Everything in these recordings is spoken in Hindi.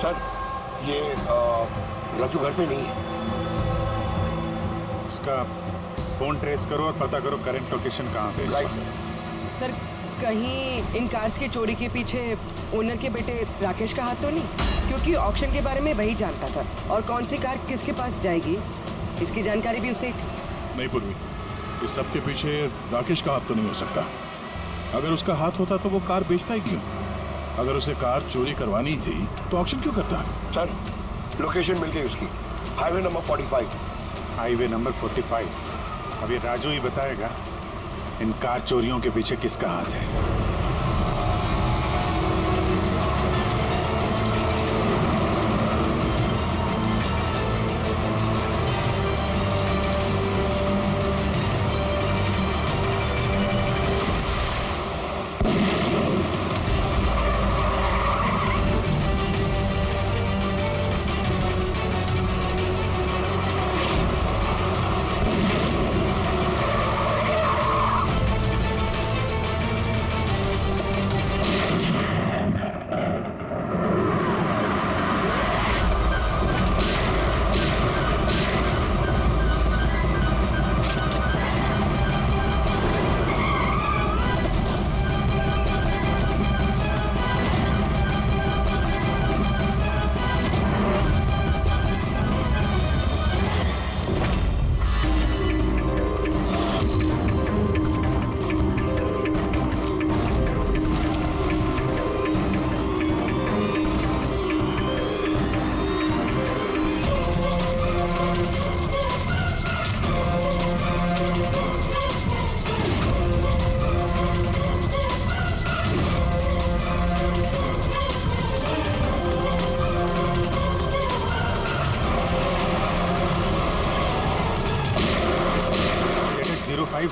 सर ये राजू घर पे नहीं है। उसका फोन ट्रेस करो और पता करो करंट लोकेशन कहाँ पे है। राइट सर कहीं इन कार्स के चोरी के पीछे ओनर के बेटे राकेश का हाथ तो नहीं? क्योंकि ऑक्शन के बारे में वही जानता था और कौन सी कार किसके पास जाएगी इसकी जानकारी भी उसे थी। नहीं पूर्वी, इस सब के पीछे राकेश का हाथ तो नहीं हो सकता। अगर उसका हाथ होता तो वो कार बेचता ही क्यों? अगर उसे कार चोरी करवानी थी तो ऑक्शन क्यों करता? सर लोकेशन मिल गई उसकी, हाईवे नंबर 45। Highway number 45। अब ये राजू ही बताएगा इन कार चोरियों के पीछे किसका हाथ है।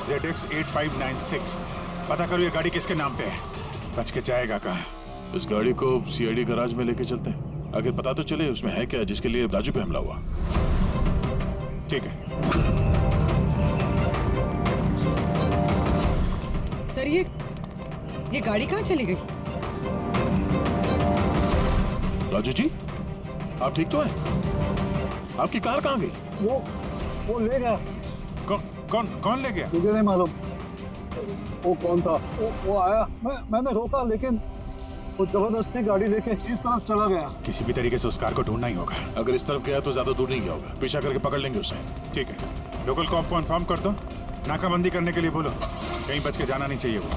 ZX8596। पता करो ये गाड़ी किसके नाम पे है। बच के जाएगा कहाँ? इस गाड़ी को सीआईडी गैराज में लेके चलते हैं। आखिर पता तो चले उसमें है क्या जिसके लिए राजू पे हमला हुआ। ठीक है। सर ये गाड़ी कहाँ चली गई? राजू जी, आप ठीक तो हैं? आपकी कार कहाँ गई? वो ले गया। कौन ले गया? मुझे नहीं मालूम वो कौन था। वो आया, मैंने रोका, लेकिन वो जबरदस्ती गाड़ी लेके इस तरफ चला गया। किसी भी तरीके से उस कार को ढूंढना ही होगा। अगर इस तरफ गया तो ज्यादा दूर नहीं गया होगा, पीछा करके पकड़ लेंगे उसे। ठीक है, लोकल कॉप को इन्फॉर्म कर दो, नाकाबंदी करने के लिए बोलो। कहीं बच के जाना नहीं चाहिए वो।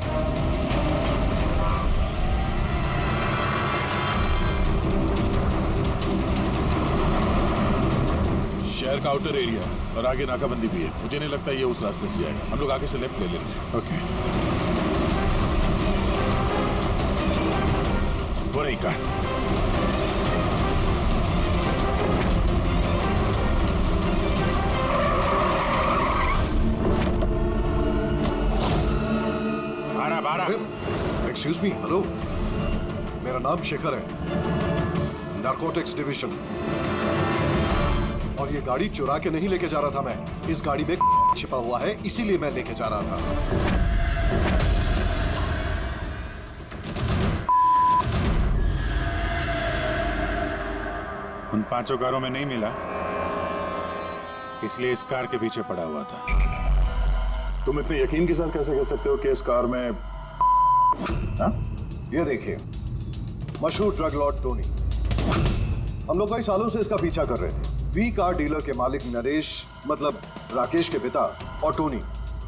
शहर का आउटर एरिया और आगे नाकाबंदी भी है। मुझे नहीं लगता ये उस रास्ते से जाएगा। हम लोग आगे से लेफ्ट ले लेंगे। ओके। वो रही कार। बारह। एक्सक्यूज मी, हेलो, मेरा नाम शेखर है, नारकोटिक्स डिवीजन। और ये गाड़ी चुरा के नहीं लेके जा रहा था मैं। इस गाड़ी में छिपा हुआ है, इसीलिए मैं लेके जा रहा था। उन 5 कारों में नहीं मिला, इसलिए इस कार के पीछे पड़ा हुआ था। तुम इतने यकीन के साथ कैसे कह सकते हो कि इस कार में? ये देखिए, मशहूर ड्रग लॉर्ड टोनी। हम लोग कई सालों से इसका पीछा कर रहे थे। वी कार डीलर के मालिक नरेश, मतलब राकेश के पिता, और टोनी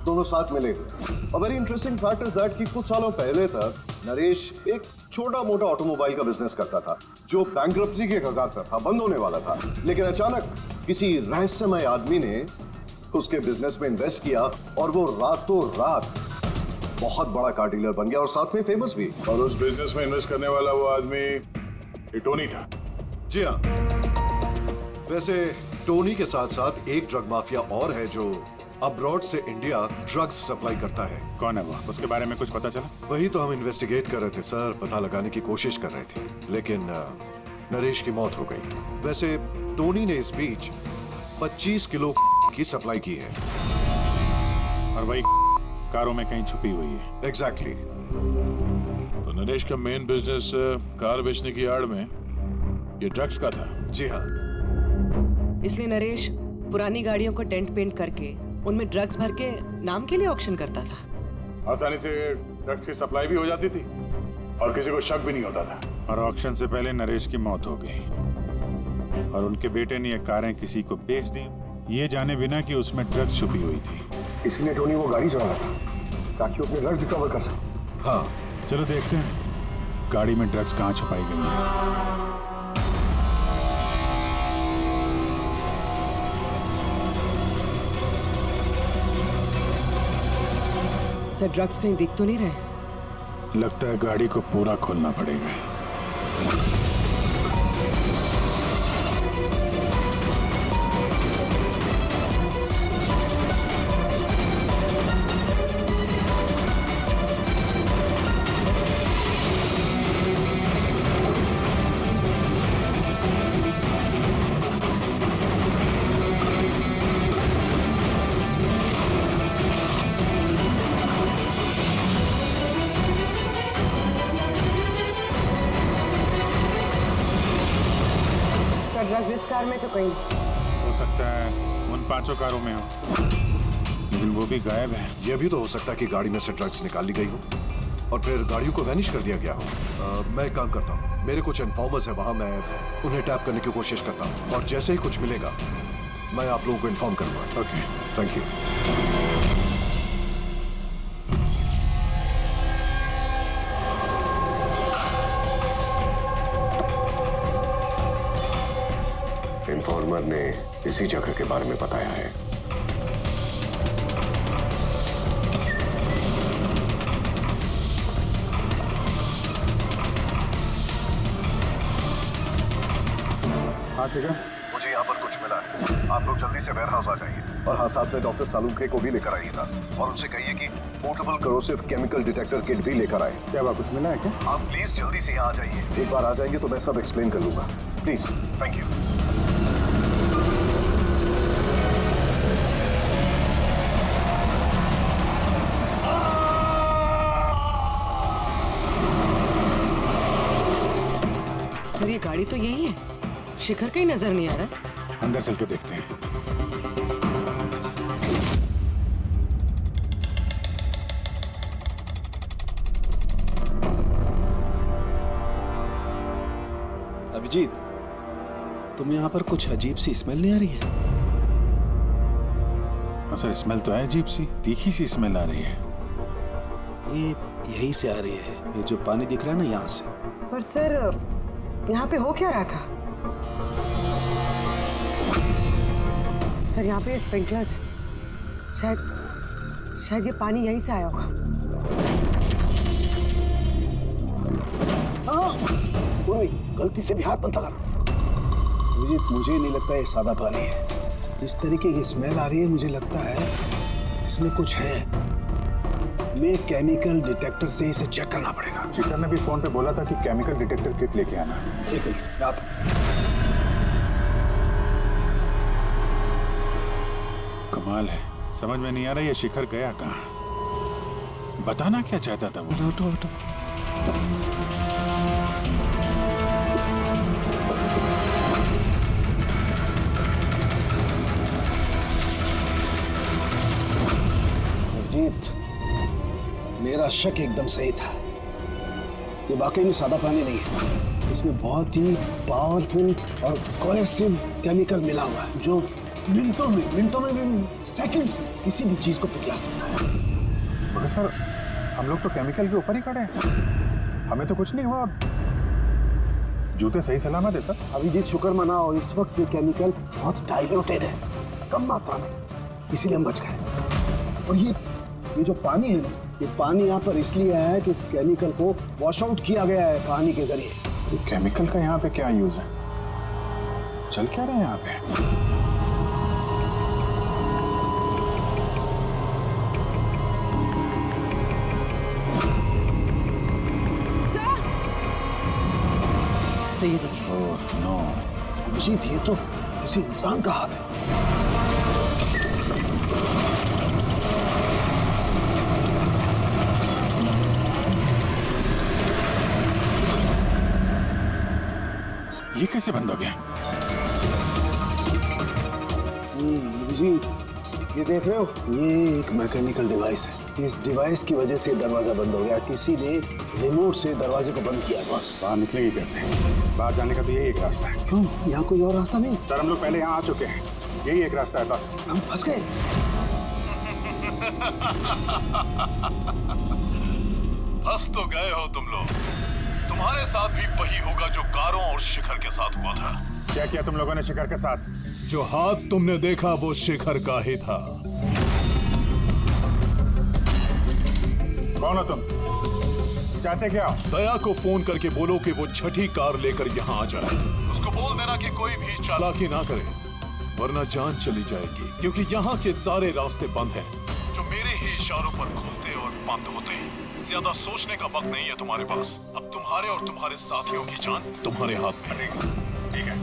दोनों साथ मिले हुए। और very interesting fact is that कि कुछ सालों पहले तक नरेश एक छोटा मोटा ऑटोमोबाइल का बिजनेस करता था जो बैंक्रप्सी के कगार पर था, बंद होने वाला था। लेकिन अचानक किसी रहस्यमय आदमी ने उसके बिजनेस में इन्वेस्ट किया और वो रातों रात बहुत बड़ा कार डीलर बन गया और साथ में फेमस भी। और उस बिजनेस में इन्वेस्ट करने वाला वो आदमी टोनी था। जी हाँ। वैसे टोनी के साथ साथ एक ड्रग माफिया और है जो अब्रॉड से इंडिया ड्रग्स सप्लाई करता है। कौन है वो? उसके बारे में कुछ पता चला? वही तो हम इन्वेस्टिगेट कर रहे थे सर, पता लगाने की कोशिश कर रहे थे, लेकिन नरेश की मौत हो गई। वैसे टोनी ने इस बीच 25 किलो की सप्लाई की है। और वही कारों में कहीं छुपी हुई है। एग्जैक्टली। तो नरेश का मेन बिजनेस कार बेचने की आड़ में ये ड्रग्स का था। जी हाँ। इसलिए नरेश पुरानी गाड़ियों को डेंट पेंट करके उनमें ड्रग्स भर के नाम के लिए ऑक्शन करता था। आसानी से ड्रग्स की सप्लाई भी हो जाती थी और किसी को शक भी नहीं होता था। और ऑक्शन से पहले नरेश की मौत हो गई और उनके बेटे ने ये कारें किसी को बेच दी, ये जाने बिना कि उसमें ड्रग्स छुपी हुई थी। इसलिए टोनी वो गाड़ी चला रहा था ताकि वो अपने ड्रग्स रिकवर कर सके। हाँ, चलो देखते हैं गाड़ी में ड्रग्स कहाँ छुपाई गई है। सर ड्रग्स कहीं दिख तो नहीं रहे? लगता है गाड़ी को पूरा खोलना पड़ेगा। सर ड्रग्स इस कार में तो कहीं। हो सकता है उन 5 कारों में हो, लेकिन वो भी गायब है। यह भी तो हो सकता है कि गाड़ी में से ड्रग्स निकाल ली गई हो और फिर गाड़ियों को वैनिश कर दिया गया हो। मैं एक काम करता हूँ, मेरे कुछ इन्फॉर्मर्स है वहाँ, मैं उन्हें टैप करने की कोशिश करता हूँ और जैसे ही कुछ मिलेगा मैं आप लोगों को इन्फॉर्म करूँगा। Okay, thank you. इन्फॉर्मर ने इसी जगह के बारे में बताया है। हाँ ठीक है। मुझे यहाँ पर कुछ मिला है, आप लोग जल्दी से वेयर हाउस आ जाइए और हाँ, साथ में डॉक्टर सालुंखे को भी लेकर आइएगा और उनसे कहिए कि portable corrosive chemical detector kit भी लेकर आए। क्या बात, कुछ मिला है क्या? आप प्लीज जल्दी से यहाँ आ जाइए। एक बार आ जाएंगे तो मैं सब एक्सप्लेन कर लूंगा। Please, thank you. सर ये गाड़ी तो यही है, शिखर कहीं नजर नहीं आ रहा। अंदर चल के देखते हैं। अभिजीत, तुम यहाँ पर कुछ अजीब सी स्मेल नहीं आ रही है? हाँ सर, स्मेल तो है अजीब सी, तीखी सी स्मेल आ रही है। ये यहीं से आ रही है, ये जो पानी दिख रहा है ना, यहाँ से। पर सर यहाँ पे हो क्या रहा था? सर यहाँ पे स्प्रिंकलर्स है, शायद ये पानी यहीं से आया होगा। ओए, गलती से भी हाथ मत लगाना। अभिजीत, मुझे नहीं लगता ये सादा पानी है। जिस तरीके की स्मेल आ रही है, मुझे लगता है इसमें कुछ है। हमें केमिकल डिटेक्टर से इसे चेक करना पड़ेगा। शिखर ने भी फोन पे बोला था कि केमिकल डिटेक्टर किट लेके आना। एक मिनट, रात। कमाल है, समझ में नहीं आ रहा ये शिखर गया कहाँ। बताना क्या चाहता था वो? हटो हटो। अभिजीत, मेरा शक एकदम सही था। ये वाकई में सादा पानी नहीं है, इसमें बहुत ही पावरफुल और कोरेसिव केमिकल मिला हुआ है जो मिनटों में भी, सेकंड्स में किसी भी चीज को पिघला सकता है। मगर सर, हम लोग तो केमिकल के ऊपर ही खड़े हैं, हमें तो कुछ नहीं हुआ। जूते सही सलामत है सर। अभिजीत, शुक्र मनाओ, इस वक्त ये केमिकल बहुत डाइल्यूटेड है, कम मात्रा में, इसीलिए हम बच गए। और ये जो पानी है ना, ये पानी यहाँ पर इसलिए आया है कि इस केमिकल को वॉश आउट किया गया है पानी के जरिए। ये केमिकल का यहाँ पे क्या यूज है? चल क्या रहा है यहाँ पे? सर ये देखिए। Oh no. अभिजीत, ये तो किसी इंसान का हाथ है। ये कैसे बंद हो गया? अभिजीत, ये देख रहे हो, ये एक मैकेनिकल डिवाइस है। इस डिवाइस की वजह से दरवाजा बंद हो गया। किसी ने रिमोट से दरवाजे को बंद किया बस। बाहर निकलेंगे कैसे? बाहर जाने का तो यही एक रास्ता है। क्यों, यहाँ कोई और रास्ता नहीं? सर हम लोग पहले यहाँ आ चुके हैं, यही एक रास्ता है बस। हम फंस गए। फंस तो गए हो तुम लोग। तुम्हारे साथ भी वही होगा जो कारों और शिखर के साथ हुआ था। क्या किया तुम लोगों ने शिखर के साथ? जो हाथ तुमने देखा वो शिखर का ही था। कौन हो तुम? चाहते क्या हो? दया को फोन करके बोलो कि वो छठी कार लेकर यहाँ आ जाए। उसको बोल देना कि कोई भी चालाकी ना करे, वरना जान चली जाएगी। क्योंकि यहाँ के सारे रास्ते बंद हैं, जो मेरे ही इशारों पर खुलते और बंद होते हैं। ज्यादा सोचने का वक्त नहीं है तुम्हारे पास। अब तुम्हारे और तुम्हारे साथियों की जान तुम्हारे हाथ में है। ठीक है।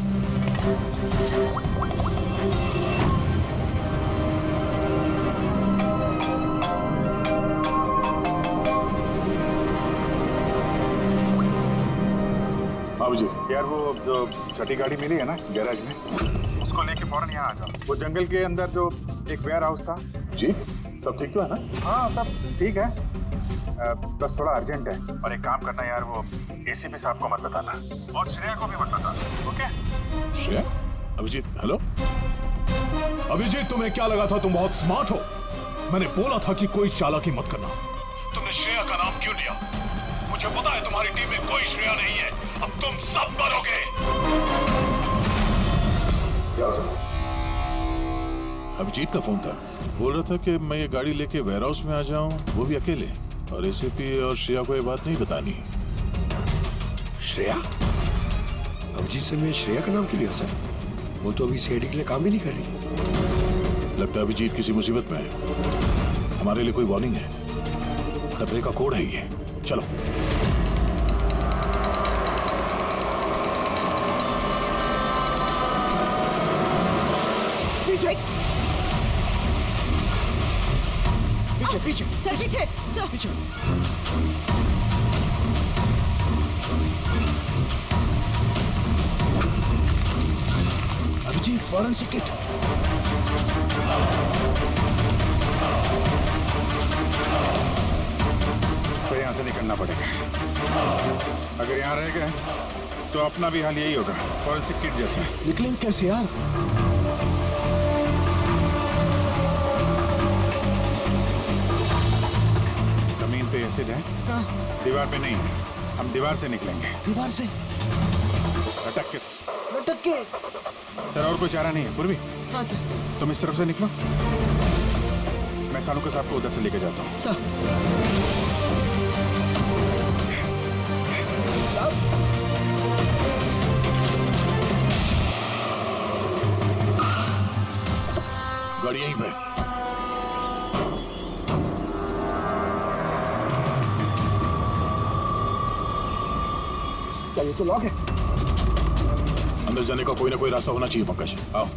बाबू जी, यार वो जो छठी गाड़ी मिली है ना गैराज में, उसको लेके फौरन यहाँ आ जाओ। वो जंगल के अंदर जो एक वेयर हाउस था। जी, सब ठीक तो है ना? हाँ सब ठीक है, बस थोड़ा अर्जेंट है। और एक काम करना यार, वो एसीपी साहब को मत बताना और श्रेया को भी मत बताना, ओके? श्रेया? अभिजीत, हेलो अभिजीत, तुम्हें क्या लगा था तुम बहुत स्मार्ट हो? मैंने बोला था कि कोई चालाकी मत करना। तुमने श्रेया का नाम क्यों लिया? मुझे पता है तुम्हारी टीम में कोई श्रेया नहीं है। अब तुम सब मरोगे। अभिजीत का फोन था, बोल रहा था कि मैं ये गाड़ी लेके वेयर हाउस में आ जाऊं, वो भी अकेले। और एसीपी और श्रेया को ये बात नहीं बतानी। श्रेया? अभिजीत से मैं श्रेया का नाम क्यों लिया सर? वो तो अभी सीआईडी के लिए काम भी नहीं कर रही। लगता है अभिजीत किसी मुसीबत में है। हमारे लिए कोई वार्निंग है, खतरे का कोड है ये। चलो। पीछे पीछे पीछे सर, पीछे सर। पीछे। Abhijit, foreign security. तो यहाँ से निकलना पड़ेगा। अगर यहाँ रह गए तो अपना भी हाल यही होगा, फॉरेंसिक किट जैसा। निकलेंगे कैसे यार? जमीन पे ऐसे जाए, दीवार पे नहीं, हम दीवार से निकलेंगे। दीवार से अटक के। लटक के? सर और कोई चारा नहीं है पूर्वी? हाँ सर। तुम इस तरफ से निकलो, मैं सालू के साथ को उधर से लेके जाता हूँ। सर गाड़ी यहीं पे। क्या ये तो लॉक है? अंदर जाने का कोई ना कोई रास्ता होना चाहिए पंकज। आओ।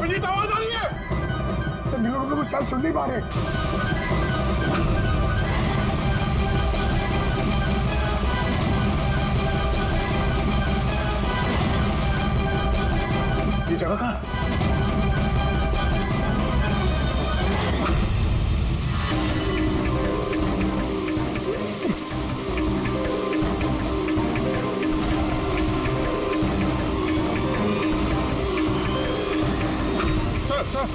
अभिजीत आवाज आ रही है। सर हम लोग शायद सुन नहीं पा रहे। ये जगह कहाँ है? सर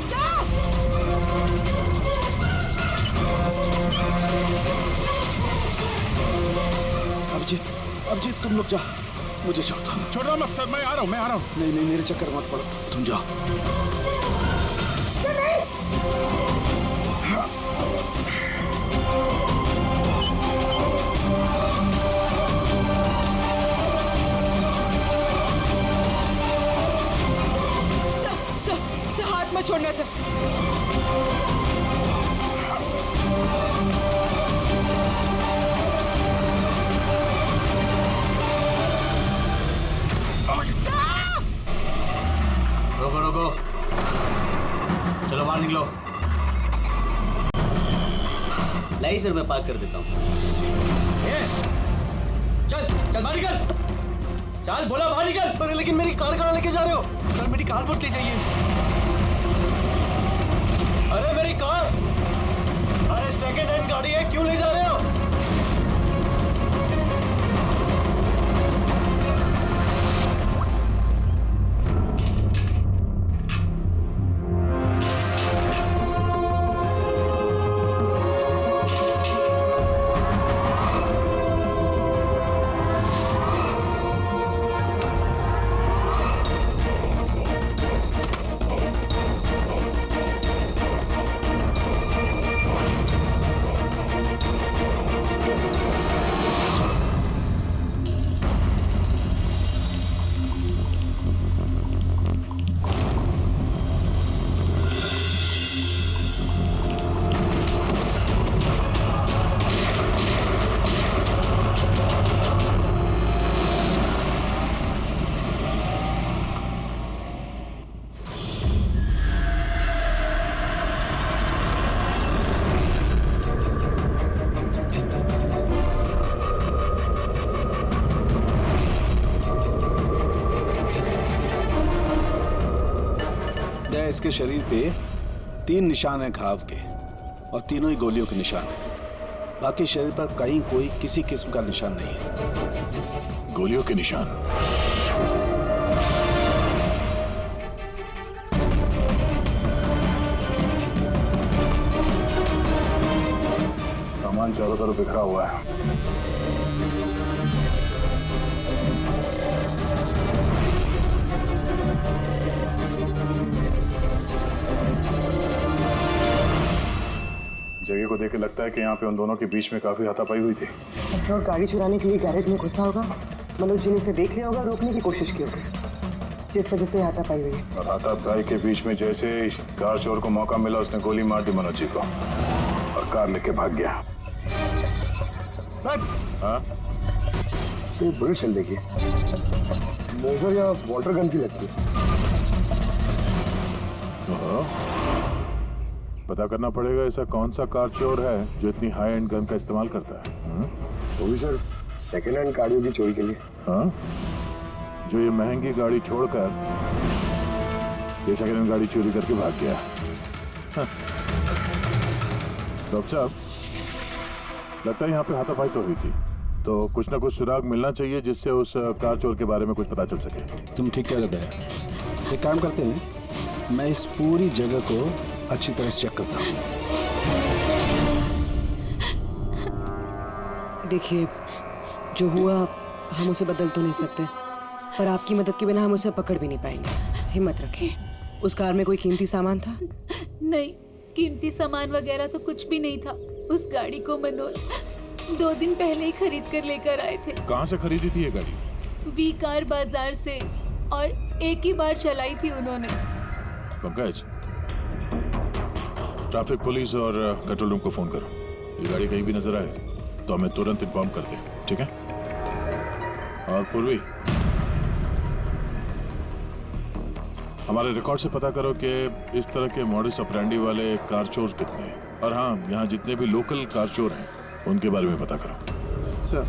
अभिजीत तुम लोग जा, मुझे छोड़ दो। छोड़ना मत सर, मैं आ रहा हूँ। नहीं मेरे चक्कर मत पड़ो, तुम जाओ। सर हाथ मत छोड़ना सर। रोको रोको, चलो बाहर निकलो। लाई सर, मैं पार्क कर देता हूँ। चल चल बाहर निकल, चल बोला बाहर निकल। अरे लेकिन मेरी कार कहाँ लेके जा रहे हो? सर मेरी कार मत ले जाइए। अरे मेरी कार, अरे सेकंड हैंड गाड़ी है, क्यों ले जा रहे हो? इसके शरीर पे 3 निशान है घाव के, और तीनों ही गोलियों के निशान है। बाकी शरीर पर कहीं कोई किसी किस्म का निशान नहीं है। गोलियों के निशान? सामान चारों तरफ बिखरा हुआ है। जगह को देख के लगता है कि यहाँ पे उन दोनों के बीच में काफी हाथापाई हुई थी। पेट्रोल गाड़ी चुराने के लिए गैरेज में घुसा होगा, मनोज जी ने उसे देख लिया होगा, रोकने की कोशिश की होगी, जिस वजह से हाथापाई हुई। और हाथापाई के बीच में जैसे कार चोर को मौका मिला, उसने गोली मार दी मनोज जी को और कार लेके भाग गया। हाँ? ये बुलेट चल देखिए, मोजर या वाटर गन की लगती है। पता करना पड़ेगा ऐसा कौन सा कार चोर है जो इतनी हाई एंड गन का इस्तेमाल करता है। वो भी सर सेकेंड हैंड गाड़ियों की चोरी के लिए। हाँ? जो ये महंगी गाड़ी छोड़कर ये सेकेंड हैंड गाड़ी चोरी करके भाग गया। हाँ। डॉक्टर साहब, लगता है यहाँ पे हाथापाई तो हुई थी, तो कुछ ना कुछ सुराग मिलना चाहिए जिससे उस कार चोर के बारे में कुछ पता चल सके। तुम ठीक कह रहे हैं। एक काम करते हैं, मैं इस पूरी जगह को अच्छी तरह से चेक करता हूँ। देखिए, जो हुआ हम उसे बदल तो नहीं सकते, पर आपकी मदद के बिना हम उसे पकड़ भी नहीं पाएंगे। हिम्मत रखिए। उस कार में कोई कीमती सामान था? नहीं, कीमती सामान वगैरह तो कुछ भी नहीं था। उस गाड़ी को मनोज 2 दिन पहले ही खरीद कर लेकर आए थे। कहाँ से खरीदी थी ये गाड़ी? वी कार बाजार से, और एक ही बार चलाई थी उन्होंने। पंकज, ट्रैफिक पुलिस और कंट्रोल रूम को फोन करो। ये गाड़ी कहीं भी नजर आए तो हमें तुरंत इन्फॉर्म कर दे, ठीक है? और पूर्वी, हमारे रिकॉर्ड से पता करो कि इस तरह के मॉडस ऑपरेंडी वाले कार चोर कितने हैं, और हाँ, यहाँ जितने भी लोकल कार चोर हैं उनके बारे में पता करो। सर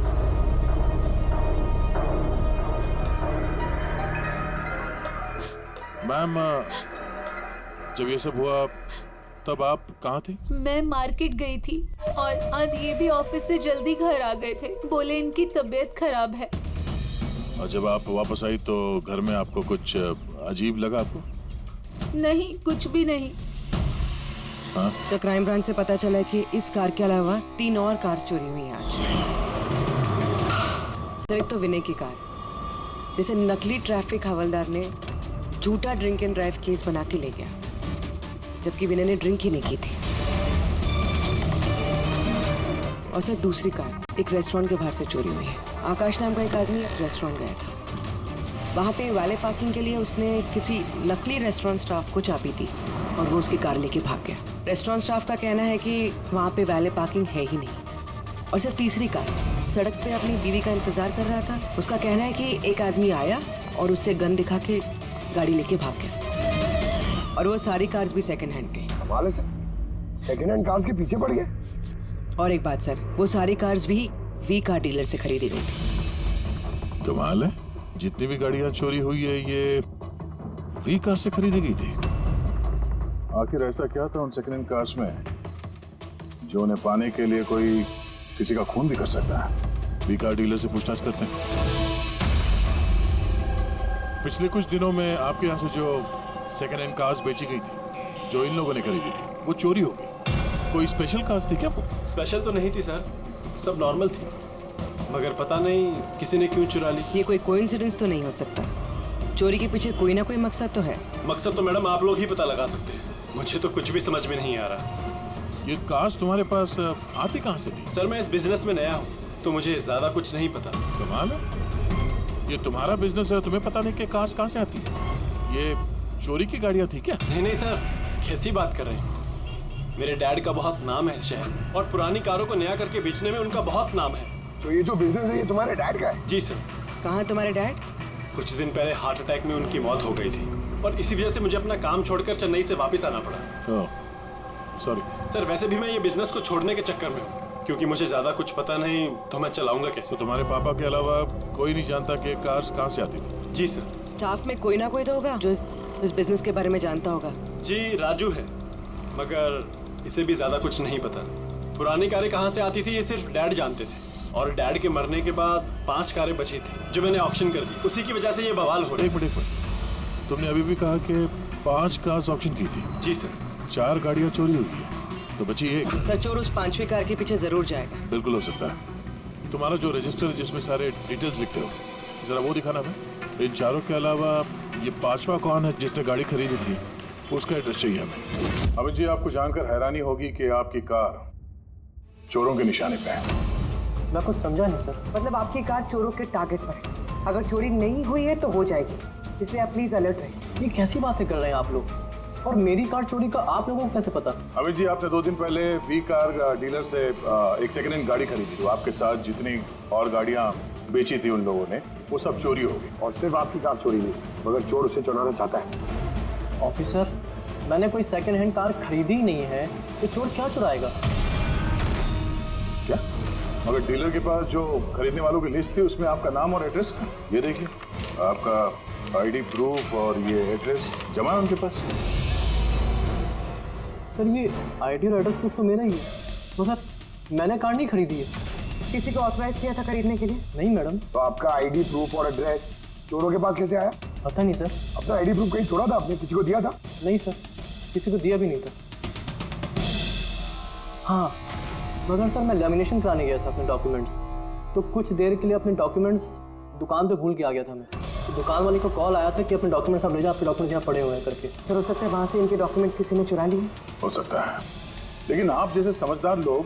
मैम, जब ये सब हुआ तब आप कहाँ थे? मैं मार्केट गई थी और आज ये भी ऑफिस से जल्दी घर आ गए थे। बोले इनकी तबीयत खराब है। और जब आप वापस आई तो घर में आपको कुछ अजीब लगा आपको? नहीं, कुछ भी नहीं। हाँ? सर, क्राइम ब्रांच से पता चला कि इस कार के अलावा 3 और कार चोरी हुई हैं आज। सर, एक तो विनय की कार, जिसे नकली ट्रैफिक हवलदार ने झूठा ड्रिंक एंड ड्राइव केस बना के ले गया, जबकि विनय ने ड्रिंक ही नहीं की थी। और सर, दूसरी कार एक रेस्टोरेंट के बाहर से चोरी हुई है। आकाश नाम का एक आदमी रेस्टोरेंट गया था। वहाँ पे वैले पार्किंग के लिए उसने किसी नकली रेस्टोरेंट स्टाफ को चाबी दी और वो उसकी कार लेके भाग गया। रेस्टोरेंट स्टाफ का कहना है कि वहाँ पे वैले पार्किंग है ही नहीं। और सर, तीसरी कार सड़क पे अपनी बीवी का इंतजार कर रहा था। उसका कहना है कि एक आदमी आया और उससे गन दिखा के गाड़ी लेके भाग गया। और वो सारी कार्स भी सेकंड हैंड थे। कमाल है सर, सेकंड हैंड कार्स के पीछे पड़ गए। और एक बात सर, वो सारी कार्स भी वी कार डीलर से खरीदी गई थी। कमाल है, जितनी भी गाड़ियां चोरी हुई है ये वी कार से खरीदी गई थी। आखिर ऐसा क्या था उन सेकंड हैंड कार्स में जो उन्हें पाने के लिए कोई किसी का खून भी कर सकता है? वी कार डीलर से पूछताछ करते हैं। पिछले कुछ दिनों में आपके यहाँ से जो सेकंड हैंड कार्स बेची गई थी, जो इन लोगों ने खरीदी थी, वो चोरी हो गई। कोई स्पेशल कार्स थी क्या वो? स्पेशल तो नहीं थी सर, सब नॉर्मल थी, मगर पता नहीं किसी ने क्यों चुरा ली। ये कोई कोइंसिडेंस तो नहीं हो सकता। चोरी के पीछे कोई ना कोई मकसद तो है। मकसद तो मैडम आप लोग ही पता लगा सकते हैं, मुझे तो कुछ भी समझ में नहीं आ रहा। ये कार्स तुम्हारे पास आती कहाँ से थी? सर, मैं इस बिजनेस में नया हूँ तो मुझे ज्यादा कुछ नहीं पता। कमाल है, ये तुम्हारा बिजनेस है, तुम्हें पता नहीं कि कार्स कहाँ से आती है? ये चोरी की गाड़ियाँ थी क्या? नहीं नहीं सर, कैसी बात कर रहे हैं? मेरे डैड का बहुत नाम है इस शहर और पुरानी कारों को नया करके बेचने में उनका बहुत नाम है। तो ये जो बिजनेस है ये तुम्हारे डैड का है? जी सर। कहाँ तुम्हारे डैड? कुछ दिन पहले हार्ट अटैक में उनकी मौत हो गई थी और इसी वजह से मुझे अपना काम छोड़कर चेन्नई से वापस आना पड़ा। सॉरी सर, वैसे भी मैं ये बिजनेस को छोड़ने के चक्कर में हूँ, क्योंकि मुझे ज्यादा कुछ पता नहीं तो मैं चलाऊंगा कैसे। तो तुम्हारे पापा के अलावा कोई नहीं जानता कि कार्स कहाँ से आती थी? जी सर। स्टाफ में कोई ना कोई तो होगा जो इस बिजनेस के बारे में जानता होगा। जी, राजू है, मगर इसे भी ज्यादा कुछ नहीं पता। पुरानी कारें कहाँ से आती थी ये सिर्फ डैड जानते थे, और डैड के मरने के बाद 5 कारें बची थी जो मैंने ऑक्शन कर दी। उसी की वजह से ये बवाल हो रहा है। एक मिनट, तुमने अभी भी कहा कि 5 कार्स ऑक्शन की थी? जी सर। 4 गाड़ियाँ चोरी हुई है तो बची एक। सर, चोर उस 5वीं कार के पीछे जरूर जाएगा। बिल्कुल हो सकता है। तुम्हारा जो रजिस्टर जिसमें सारे डिटेल्स लिखते हो, जरा वो दिखाना। मैं इन 4 के अलावा ये 5वां कौन है जिसने गाड़ी खरीदी थी, उसका एड्रेस चाहिए हमें। अभी जी, आपको जानकर हैरानी होगी कि आपकी कार चोरों के निशाने पे है। मैं कुछ समझा नहीं सर। मतलब आपकी कार चोरों के टारगेट पर है। अगर चोरी नहीं हुई है तो हो जाएगी, इसलिए आप प्लीज अलर्ट रहिए। ये कैसी बातें कर रहे हैं आप लोग? और मेरी कार चोरी का आप लोगों को कैसे पता? अभी जी, आपने 2 दिन पहले वी कार डीलर से एक सेकंड हैंड गाड़ी खरीदी थी। आपके साथ जितनी और गाड़ियाँ बेची थी उन लोगों ने, वो सब चोरी हो गई। और सिर्फ आपकी कार चोरी नहीं, मगर चोर उसे चुराना चाहता है। ऑफिसर, मैंने कोई सेकंड हैंड कार खरीदी ही नहीं है, तो चोर क्या चुराएगा? क्या? मगर डीलर के पास जो खरीदने वालों की लिस्ट थी उसमें आपका नाम और एड्रेस था। ये देखिए, आपका आईडी प्रूफ और ये एड्रेस जमा है उनके पास। सर, ये आईडी और एड्रेस प्रूफ तो मेरा ही है, मगर मैंने कार नहीं खरीदी है। किसी को ऑथराइज किया था खरीदने के लिए? नहीं मैडम। तो आपका आईडी प्रूफ और एड्रेस चोरों के पास कैसे आया? पता नहीं सर। अपना आईडी प्रूफ कहीं छोड़ा था आपने? किसी को दिया था? नहीं सर, किसी को दिया भी नहीं था। हाँ, मगर सर मैं लेमिनेशन कराने गया था अपने डॉक्यूमेंट्स, तो कुछ देर के लिए अपने डॉक्यूमेंट्स दुकान पे भूल के आ गया था मैं। तो दुकान वाले को कॉल आया था कि अपने डॉक्यूमेंट्स आप ले जाओ, आपके डॉक्यूमेंट्स यहाँ पड़े हुए हैं करके। सर, हो सकता है वहाँ से इनके डॉक्यूमेंट्स किसी ने चुरा लिए। हो सकता है, लेकिन आप जैसे समझदार लोग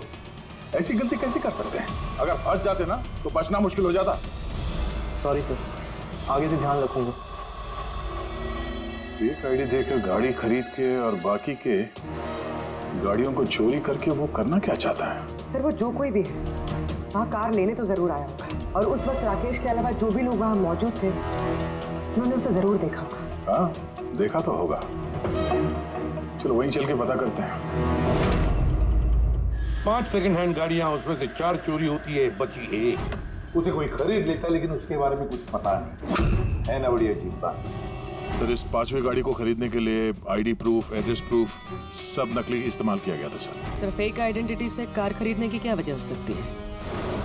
ऐसी गलती कैसे कर सकते हैं? अगर फंस जाते ना तो बचना मुश्किल हो जाता। सॉरी सर, आगे से ध्यान रखूंगा। फेक आईडी देकर गाड़ी खरीद के और बाकी के गाड़ियों को चोरी करके वो करना क्या चाहता है? सर, वो जो कोई भी है वहाँ कार लेने तो जरूर आया होगा, और उस वक्त राकेश के अलावा जो भी लोग वहाँ मौजूद थे उन्होंने उसे जरूर देखा होगा। हाँ, देखा तो होगा। चलो वहीं चल के पता करते हैं। 5 सेकंड हैंड गाड़ियां, उसमें से 4 चोरी होती है, बची 1। उसे कोई खरीद लेता लेकिन उसके बारे में कुछ पता नहीं है ना। बड़ी अजीब बात। सर, इस 5वीं गाड़ी को खरीदने के लिए आईडी प्रूफ, एड्रेस प्रूफ सब नकली इस्तेमाल किया गया था सर। सर, फेक आइडेंटिटी से कार खरीदने की क्या वजह हो सकती है?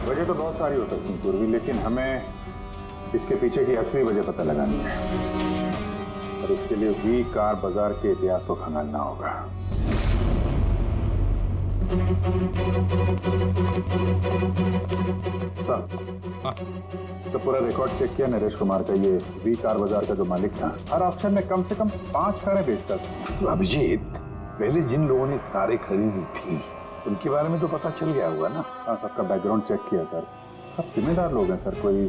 वजह तो बहुत सारी हो सकती है पूर्वी, लेकिन हमें इसके पीछे की असली वजह पता लगानी है और इसके लिए वी कार बाजार के इतिहास को खंगालना होगा। सर, तो पूरा रिकॉर्ड चेक किया नरेश कुमार का। ये वी कार बाजार का जो मालिक था, हर ऑप्शन में कम से कम 5 कारें बेचता था। तो अभिजीत, पहले जिन लोगों ने कारें खरीदी थी उनके बारे में तो पता चल गया होगा ना? हाँ, सबका बैकग्राउंड चेक किया सर। सब जिम्मेदार लोग हैं सर, कोई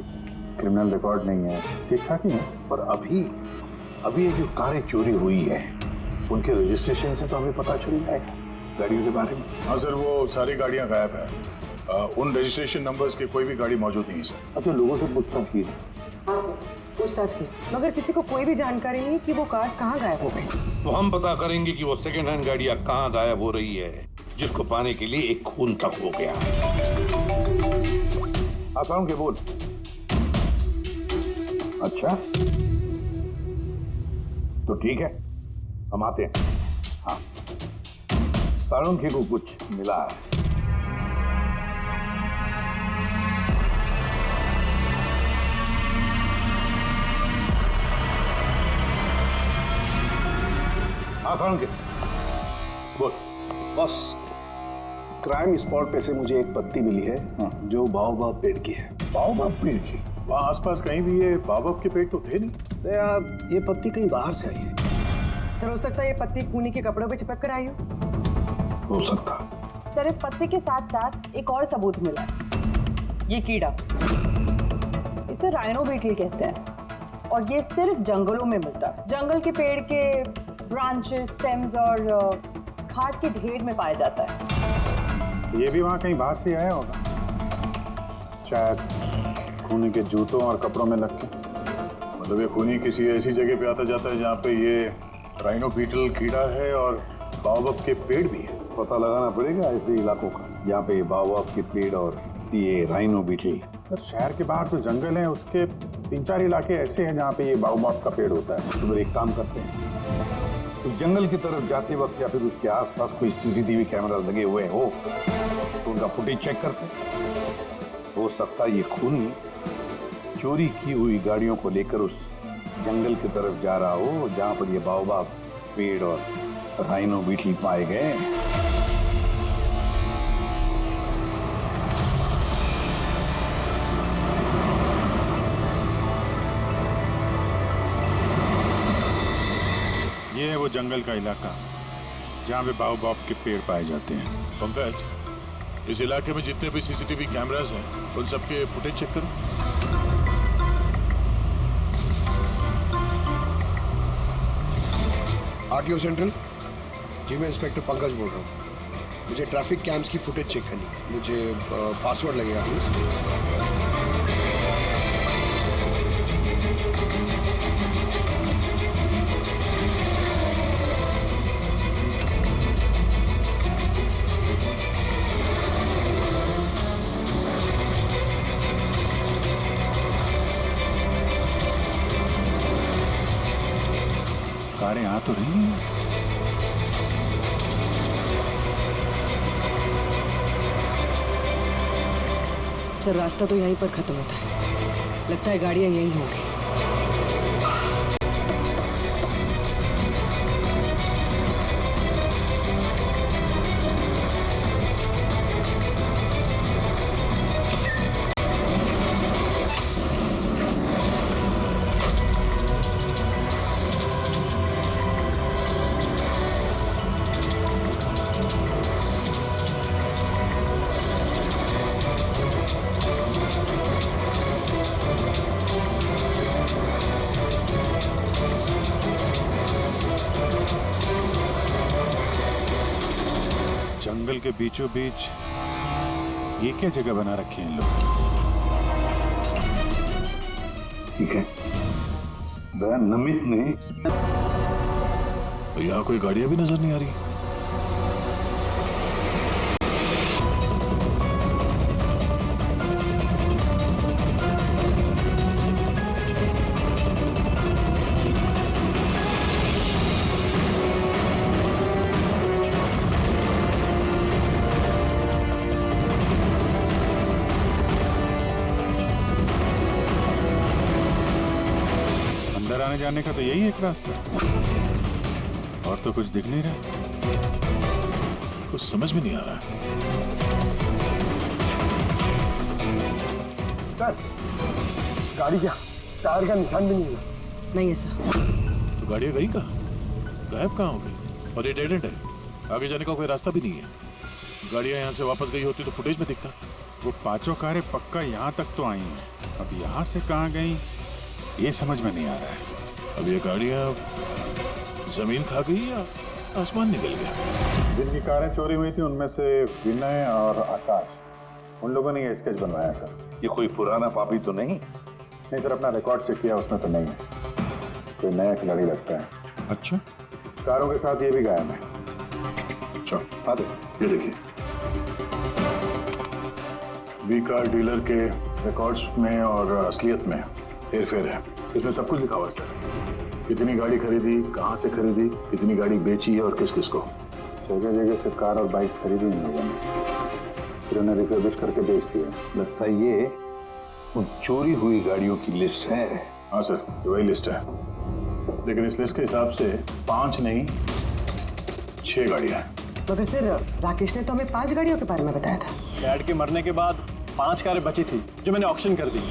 क्रिमिनल रिकॉर्ड नहीं है, ठीक ठाक ही है। और अभी ये जो कारें चोरी हुई है उनके रजिस्ट्रेशन से तो हमें पता चल जाएगा गाड़ियों के बारे में। हाँ सर, वो सारी गाड़ियां गायब है। उन रजिस्ट्रेशन नंबर्स की कोई भी गाड़ी मौजूद नहीं है सर। अब तो लोगों से पूछताछ की। हाँ सर, पूछताछ की, मगर किसी को कोई भी जानकारी नहीं कि वो कार्स कहाँ गायब हो गई। तो हम पता करेंगे कि वो सेकंड हैंड गाड़ियां कहाँ गायब हो रही है, जिसको पाने के लिए एक खून तक हो गया। आता के बोल। अच्छा, तो ठीक है, हम आते हैं। हाँ, साळुंखे को कुछ मिला है। हाँ साळुंखे, बोल। बॉस, क्राइम स्पॉट पे से मुझे एक पत्ती मिली है जो बाओबाब पेड़ की है। बाओबाब पेड़ की? वहाँ आसपास कहीं भी ये बाबा के पेड़ तो थे नहीं। तो यार, ये पत्ती कहीं बाहर से आई है। सर, हो सकता है ये पत्ती खूनी के कपड़ों पे चिपक कर आई हो सकता। सर, इस पत्ते के साथ साथ एक और सबूत मिला है। ये कीड़ा, इसे राइनो बीटल कहते हैं और ये सिर्फ जंगलों में मिलता है। जंगल के पेड़ के ब्रांचेस, स्टेम्स और खाद के ढेर में पाया जाता है। ये भी वहाँ कहीं बाहर से आया होगा, शायद खूनी के जूतों और कपड़ों में लग के। मतलब ये खूनी किसी ऐसी जगह पे आता जाता है जहाँ पे ये राइनो बीटल कीड़ा है और बाओबाब के पेड़ भी है। पता लगाना पड़ेगा ऐसे इलाकों का जहाँ पे बाओबाब के पेड़ और ये राइनो बीटल। सर, शहर के बाहर जो जंगल है उसके 3-4 इलाके ऐसे हैं जहाँ पे ये बाओबाब का पेड़ होता है। तो फिर एक काम करते हैं, उस जंगल की तरफ जाते वक्त या फिर उसके आसपास कोई सीसीटीवी कैमरा लगे हुए हो तो उनका फुटेज चेक करते हैं। हो सकता है ये खूनी चोरी की हुई गाड़ियों को लेकर उस जंगल की तरफ जा रहा हो जहाँ पर ये बाओबाब पेड़ और राइनो बीटल पाए गए। ये है वो जंगल का इलाका जहाँ पे बाओबाब के पेड़ पाए जाते हैं। पंकज, इस इलाके में जितने भी सीसीटीवी कैमरास हैं उन सबके फुटेज चेक करो। आरटीओ सेंट्रल जी, मैं इंस्पेक्टर पंकज बोल रहा हूँ। मुझे ट्रैफिक कैम्स की फुटेज चेक करनी है। मुझे पासवर्ड लगेगा प्लीज। कारें आ तो रही हैं। सर, रास्ता तो यहीं पर खत्म होता है। लगता है गाड़ियां यहीं होंगी। जंगल के बीचों बीच ये क्या जगह बना रखी है इन लोग? ठीक है, नमित ने तो यहाँ कोई गाड़ियां भी नजर नहीं आ रही। अंदर आने जाने का तो यही एक रास्ता है। और तो कुछ दिख नहीं रहा। कुछ समझ में नहीं आ रहा। सर, गाड़ी क्या टायर का निशान भी नहीं है। नहीं ऐसा। तो गाड़ियां गई कहाँ? गायब कहाँ हो गई? और ये डेड एंड है, आगे जाने का कोई रास्ता भी नहीं है। गाड़ियां यहाँ से वापस गई होती तो फुटेज में दिखता। वो पांचों कारें पक्का यहाँ तक तो आई हैं। अब यहाँ से कहाँ गई ये समझ में नहीं आ रहा है। अब ये गाड़ियां जमीन खा गई या आसमान निकल गया? जिनकी कारें चोरी हुई थी उनमें से विनय और आकाश, उन लोगों ने ये स्केच बनवाया सर। ये कोई पुराना पापी तो नहीं? नहीं सर, अपना रिकॉर्ड चेक किया, उसमें तो नहीं है। कोई नया खिलाड़ी लगता है। अच्छा, कारों के साथ ये भी गायब है। अच्छा, हाँ ये देखिए, वी कार डीलर के रिकॉर्ड्स में और असलियत में हेरफेर है। इसमें सब कुछ लिखा हुआ है सर। कितनी गाड़ी खरीदी, कहाँ से खरीदी, कितनी गाड़ी बेची है और किस किस को। जगह जगह से कार और बाइक्स खरीदी इन लोगों ने, फिर उन्हें रिफर्बिश करके बेच दिया। लगता है ये उन चोरी हुई गाड़ियों की लिस्ट है। हाँ सर, ये वही लिस्ट है, लेकिन इस लिस्ट के हिसाब से 5 नहीं 6 गाड़ियाँ हैं। मगर सर, राकेश ने तो हमें 5 गाड़ियों के बारे में बताया था। डैड के मरने के बाद 5 कारें बची थी जो मैंने ऑक्शन कर दी।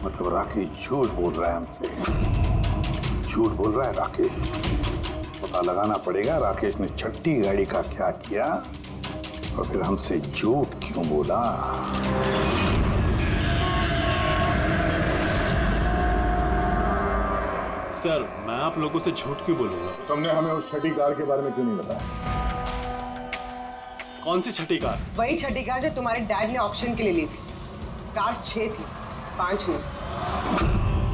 मतलब राकेश झूठ बोल रहा है हमसे। झूठ बोल रहा है राकेश। पता लगाना पड़ेगा राकेश ने छठी गाड़ी का क्या किया और फिर हमसे झूठ क्यों बोला। सर, मैं आप लोगों से झूठ क्यों बोलूंगा? तुमने हमें उस छठी कार के बारे में क्यों नहीं बताया? कौन सी छठी कार? वही छठी कार जो तुम्हारे डैड ने ऑक्शन के लिए ली थी। कार 6 थी, 5 नहीं।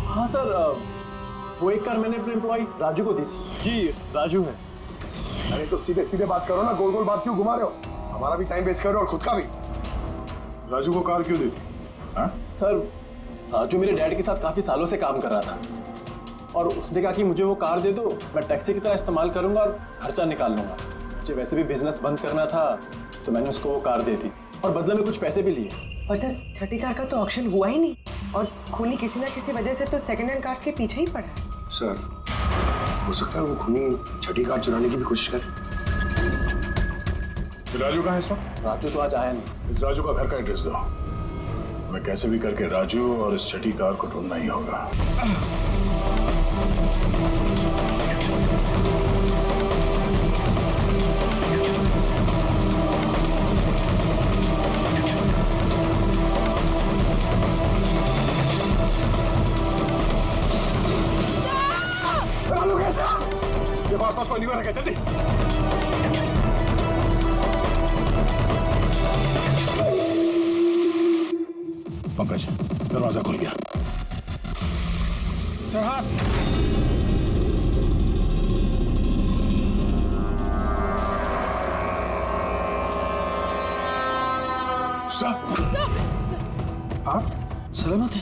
हाँ सर, वो एक कार मैंने अपने एम्प्लॉय राजू को दी थी। जी, राजू है। अरे तो सीधे सीधे बात करो ना, गोल गोल बात क्यों घुमा रहे हो? हमारा भी टाइम वेस्ट कर रहे हो और खुद का भी। राजू को कार क्यों दी थी? सर, राजू मेरे डैड के साथ काफी सालों से काम कर रहा था और उसने कहा कि मुझे वो कार दे दो, मैं टैक्सी की तरह इस्तेमाल करूंगा और खर्चा निकाल लूंगा। मुझे वैसे भी बिजनेस बंद करना था तो मैंने उसको वो कार दे दी और बदले में कुछ पैसे भी लिए। पर सर, छठी कार का तो ऑक्शन हुआ ही नहीं और खूनी किसी ना किसी वजह से तो सेकंड हैंड कार्स के पीछे ही पड़ा है। सर, हो सकता है वो खूनी छठी कार चुराने की भी कोशिश करे। राजू कहाँ है इस वक्त? राजू तो आज आया नहीं। इस राजू का घर का एड्रेस दो। मैं कैसे भी करके राजू और इस छठी कार को ढूंढना ही होगा। आसपास कोई नहीं रखे, जल्दी। पंकज, दरवाजा खुल गया। सर, सलामत है?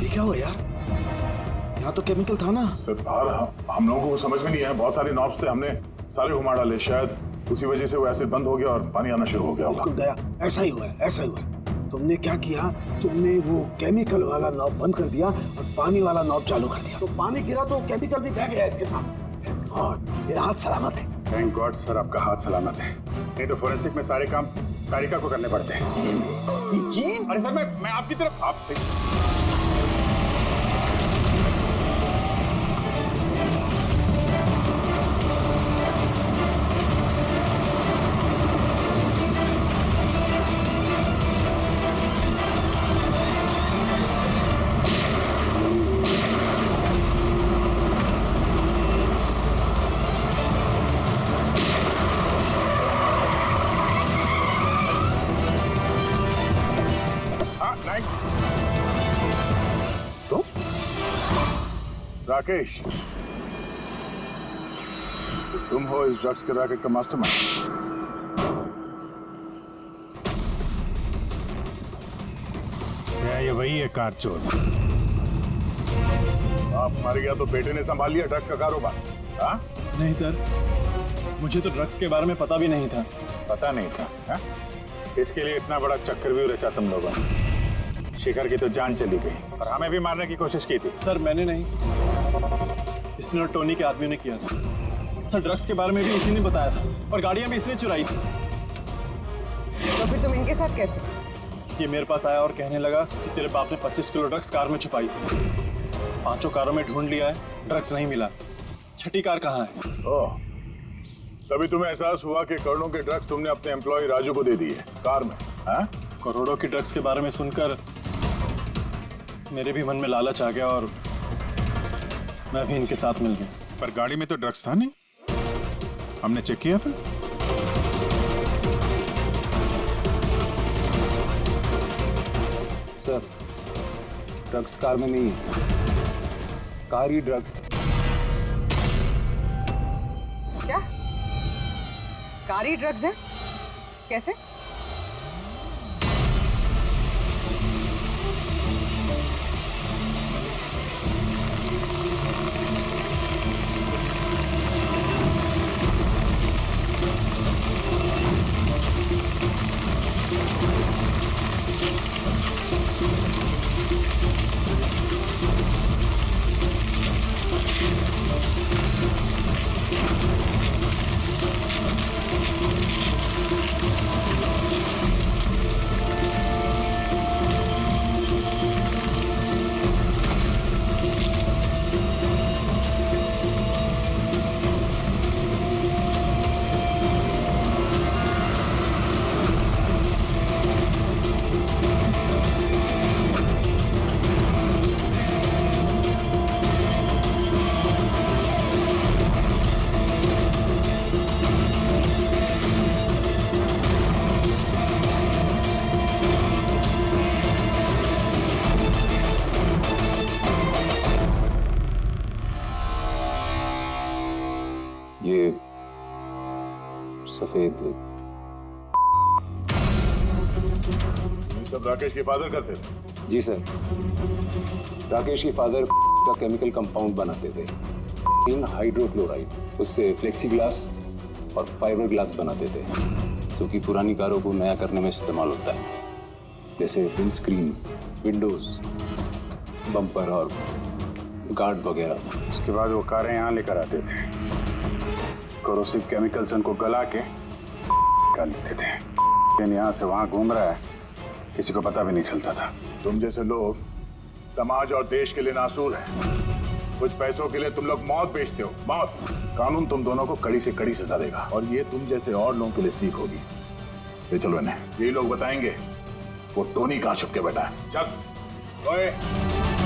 ये क्या हुआ यार? यहाँ तो केमिकल था ना। सर, बाहर हम लोगों को समझ में नहीं आया, बहुत सारे नॉब्स थे, हमने सारे घुमा डाले, शायद उसी वजह से वो एसिड बंद हो गया और पानी आना शुरू हो गया होगा। दया, ऐसा ही हुआ है, ऐसा ही हुआ है। तुमने क्या किया? तुमने वो केमिकल वाला नॉब बंद कर दिया और पानी वाला नॉब चालू कर दिया, तो पानी गिरा तो केमिकल भी बह गया इसके साथ। थैंक गॉड, मेरा हाथ सलामत है। थैंक गॉड सर, आपका हाथ सलामत है। नहीं तो फोरेंसिक में सारे काम कारिका को करने पड़ते हैं। जी? अरे सर, मैं आपकी तरफ राकेश, तुम हो इस ड्रग्स के रैकेट का मास्टरमाइंड। क्या ये वही है कार चोर? आप मर गया तो बेटे ने संभाल लिया ड्रग्स का कारोबार? हाँ? नहीं सर, मुझे तो ड्रग्स के बारे में पता भी नहीं था। पता नहीं था? हाँ? इसके लिए इतना बड़ा चक्रव्यूह रचा तुम लोगों ने। शिखर की तो जान चली गई और हमें भी मारने की कोशिश की थी। सर मैंने नहीं, इसने और टोनी के आदमियों ने किया था। सर ड्रग्स के बारे में भी इसी ने बताया था और गाड़ियां भी इसने चुराई थी। तो फिर तुम इनके साथ कैसे? ये मेरे पास आया और कहने लगा कि तेरे बाप ने 25 किलो ड्रग्स कार में छुपाई थी। 5 कारों में ढूंढ लिया है, ड्रग्स नहीं मिला। 6ठी कार कहाँ है? ओह, तभी तुम्हें एहसास हुआ कि करोड़ों के ड्रग्स तुमने अपने एम्प्लॉय राजू को दे दिए कार में। हाँ? करोड़ों की ड्रग्स के बारे में सुनकर मेरे भी मन में लालच आ गया और मैं भी इनके साथ मिल गया। पर गाड़ी में तो ड्रग्स था नहीं, हमने चेक किया था। सर ड्रग्स कार में नहीं है, कार ही ड्रग्स है। क्या? कार ही ड्रग्स है? कैसे? ये सफेद ये सब राकेश के फादर करते थे? जी सर, राकेश के फादर का केमिकल कंपाउंड बनाते थे, इन हाइड्रोक्लोराइड। उससे फ्लेक्सी ग्लास और फाइबर ग्लास बनाते थे, जो कि पुरानी कारों को नया करने में इस्तेमाल होता है, जैसे विंड स्क्रीन, विंडोज, बम्पर और गार्ड वगैरह। उसके बाद वो कारें यहाँ लेकर आते थे, कोरोसिव केमिकल्स उनको गला के निकाल लेते थे। लेकिन यहाँ से वहाँ घूम रहा है, किसी को पता भी नहीं चलता था। तुम जैसे लोग समाज और देश के लिए नासूर हैं। कुछ पैसों के लिए तुम लोग मौत बेचते हो, मौत। कानून तुम दोनों को कड़ी से कड़ी सजा देगा और ये तुम जैसे और लोगों के लिए सीख होगी। ले चलो इन्हें, यही लोग बताएंगे वो टोनी कहाँ छुप के बैठा है। चल ओए।